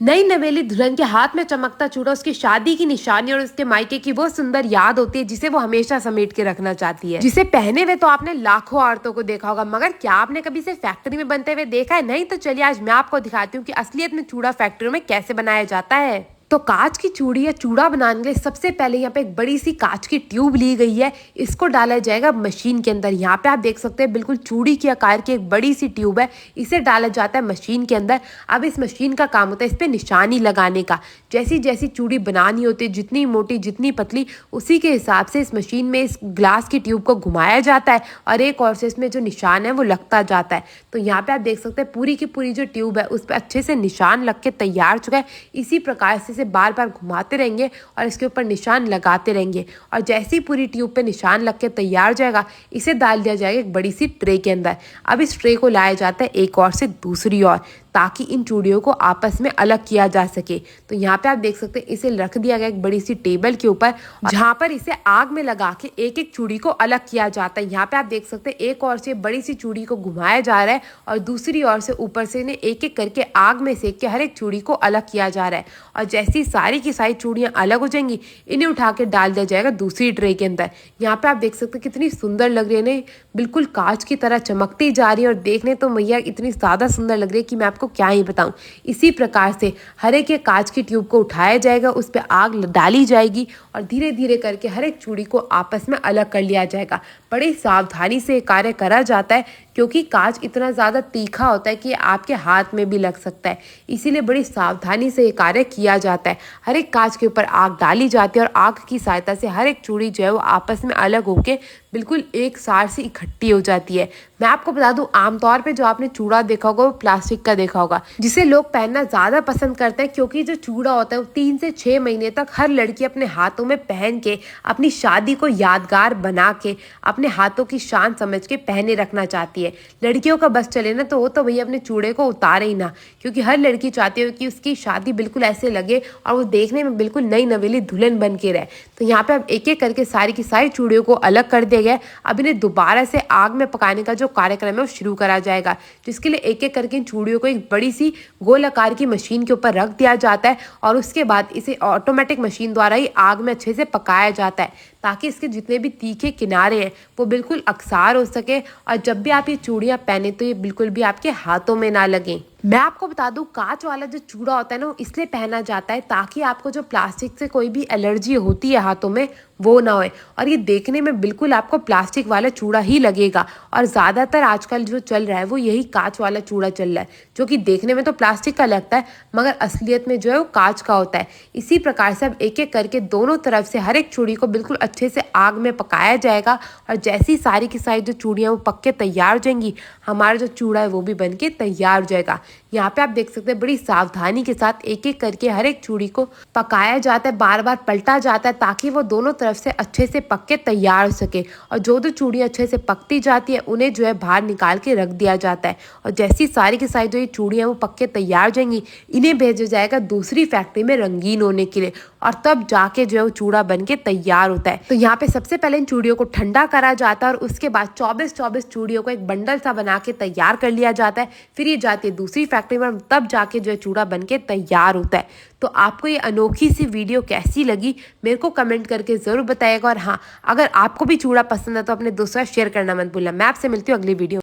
नई नवेली दुल्हन के हाथ में चमकता चूड़ा उसकी शादी की निशानी और उसके मायके की वो सुंदर याद होती है जिसे वो हमेशा समेट के रखना चाहती है। जिसे पहने हुए तो आपने लाखों औरतों को देखा होगा, मगर क्या आपने कभी इसे फैक्ट्री में बनते हुए देखा है? नहीं तो चलिए आज मैं आपको दिखाती हूँ कि असलियत में चूड़ा फैक्ट्रियों में कैसे बनाया जाता है। तो कांच की चूड़ी या चूड़ा बनाने के लिए सबसे पहले यहाँ पे एक बड़ी सी कांच की ट्यूब ली गई है। इसको डाला जाएगा मशीन के अंदर। यहाँ पे आप देख सकते हैं बिल्कुल चूड़ी के आकार की एक बड़ी सी ट्यूब है, इसे डाला जाता है मशीन के अंदर। अब इस मशीन का काम होता है इस पे निशानी लगाने का। जैसी जैसी चूड़ी बनानी होती है, जितनी मोटी जितनी पतली, उसी के हिसाब से इस मशीन में इस ग्लास की ट्यूब को घुमाया जाता है और एक और से इसमें जो निशान है वो लगता जाता है। तो यहाँ पे आप देख सकते हैं पूरी की पूरी जो ट्यूब है उस पर अच्छे से निशान लग के तैयार चुका है। इसी प्रकार से बार बार घुमाते रहेंगे और इसके ऊपर निशान लगाते रहेंगे और जैसे ही पूरी ट्यूब पे निशान लग के तैयार हो जाएगा, इसे डाल दिया जाएगा एक बड़ी सी ट्रे के अंदर। अब इस ट्रे को लाया जाता है एक और से दूसरी ओर, ताकि इन चूड़ियों को आपस में अलग किया जा सके। तो यहाँ पे आप देख सकते हैं इसे रख दिया गया एक बड़ी सी टेबल के ऊपर, जहाँ पर इसे आग में लगा के एक एक चूड़ी को अलग किया जाता है। यहाँ पे आप देख सकते हैं एक और से बड़ी सी चूड़ी को घुमाया जा रहा है और दूसरी ओर से ऊपर से इन्हें एक एक करके आग में सेक के हर एक चूड़ी को अलग किया जा रहा है। और जैसी सारी की सारी चूड़ियाँ अलग हो जाएंगी, इन्हें उठा के डाल दिया जाएगा दूसरी ट्रे के अंदर। यहाँ पे आप देख सकते हैं कितनी सुंदर लग रही है, बिल्कुल कांच की तरह चमकती जा रही है और देखने तो मैया इतनी ज़्यादा सुंदर लग रही है कि मैं आपको क्या ही बताऊं। इसी प्रकार से हर एक कांच की ट्यूब को उठाया जाएगा, उस पर आग डाली जाएगी और धीरे धीरे करके हर एक चूड़ी को आपस में अलग कर लिया जाएगा। बड़ी सावधानी से कार्य करा जाता है, क्योंकि कांच इतना ज़्यादा तीखा होता है कि आपके हाथ में भी लग सकता है। इसीलिए बड़ी सावधानी से ये कार्य किया जाता है। हर एक कांच के ऊपर आग डाली जाती है और आग की सहायता से हर एक चूड़ी जो है वो आपस में अलग होके बिल्कुल एक सार से इकट्ठी हो जाती है। मैं आपको बता दूं, आमतौर पे जो आपने चूड़ा देखा होगा वो प्लास्टिक का देखा होगा, जिसे लोग पहनना ज़्यादा पसंद करते हैं, क्योंकि जो चूड़ा होता है वो 3 से 6 महीने तक हर लड़की अपने हाथों में पहन के अपनी शादी को यादगार बना के अपने हाथों की शान समझ के पहने रखना चाहती है। लड़कियों का बस चले ना तो वो तो भैया अपने चूड़े को उतारे ही ना, क्योंकि हर लड़की चाहती है कि उसकी शादी बिल्कुल ऐसे लगे और वो देखने में बिल्कुल नई नवेली दुल्हन बन के रहे। तो यहाँ पे अब एक एक करके सारी की सारी चूड़ियों को अलग कर दिया गया। अब इन्हें दोबारा से आग में पकाने का जो कार्यक्रम है वो शुरू करा जाएगा, जिसके लिए एक एक करके इन चूड़ियों को एक बड़ी सी गोल आकार की मशीन के ऊपर रख दिया जाता है और उसके बाद इसे ऑटोमेटिक मशीन द्वारा ही आग में अच्छे से पकाया जाता है, ताकि इसके जितने भी तीखे किनारे हैं वो बिल्कुल अक्सार हो सके और जब भी आप ये चूड़ियाँ पहने तो ये बिल्कुल भी आपके हाथों में ना लगें। मैं आपको बता दूं, कांच वाला जो चूड़ा होता है ना वो इसलिए पहना जाता है ताकि आपको जो प्लास्टिक से कोई भी एलर्जी होती है हाथों में वो ना होए और ये देखने में बिल्कुल आपको प्लास्टिक वाला चूड़ा ही लगेगा। और ज़्यादातर आजकल जो चल रहा है वो यही कांच वाला चूड़ा चल रहा है, जो कि देखने में तो प्लास्टिक का लगता है मगर असलियत में जो है वो कांच का होता है। इसी प्रकार से अब एक एक करके दोनों तरफ से हर एक चूड़ी को बिल्कुल अच्छे से आग में पकाया जाएगा और जैसी सारी की सारी जो चूड़ियाँ वो पक के तैयार हो जाएंगी, हमारा जो चूड़ा है वो भी बन के तैयार हो जाएगा। यहाँ पे आप देख सकते हैं बड़ी सावधानी के साथ एक एक करके हर एक चूड़ी को पकाया जाता है, बार बार पलटा जाता है ताकि वो दोनों तरफ से अच्छे से पक के तैयार हो सके। और जो चूड़ियाँ अच्छे से पकती जाती है उन्हें जो है बाहर निकाल के रख दिया जाता है और जैसी सारी की सारी जो ये चूड़ियाँ वो पक के तैयार हो जाएंगी, इन्हें भेजा जाएगा दूसरी फैक्ट्री में रंगीन होने के लिए और तब जाके जो है वो चूड़ा बन के तैयार होता है। तो यहाँ पे सबसे पहले इन चूड़ियों को ठंडा करा जाता है और उसके बाद 24-24 चूड़ियों को एक बंडल सा बना के तैयार कर लिया जाता है। फिर ये जाती है दूसरी फैक्ट्री में, तब जाके जो है चूड़ा बन के तैयार होता है। तो आपको ये अनोखी सी वीडियो कैसी लगी मेरे को कमेंट करके ज़रूर बताइएगा। और हाँ, अगर आपको भी चूड़ा पसंद है तो अपने दोस्तों से शेयर करना मत भूलना। मैं आपसे मिलती हूँ अगली वीडियो।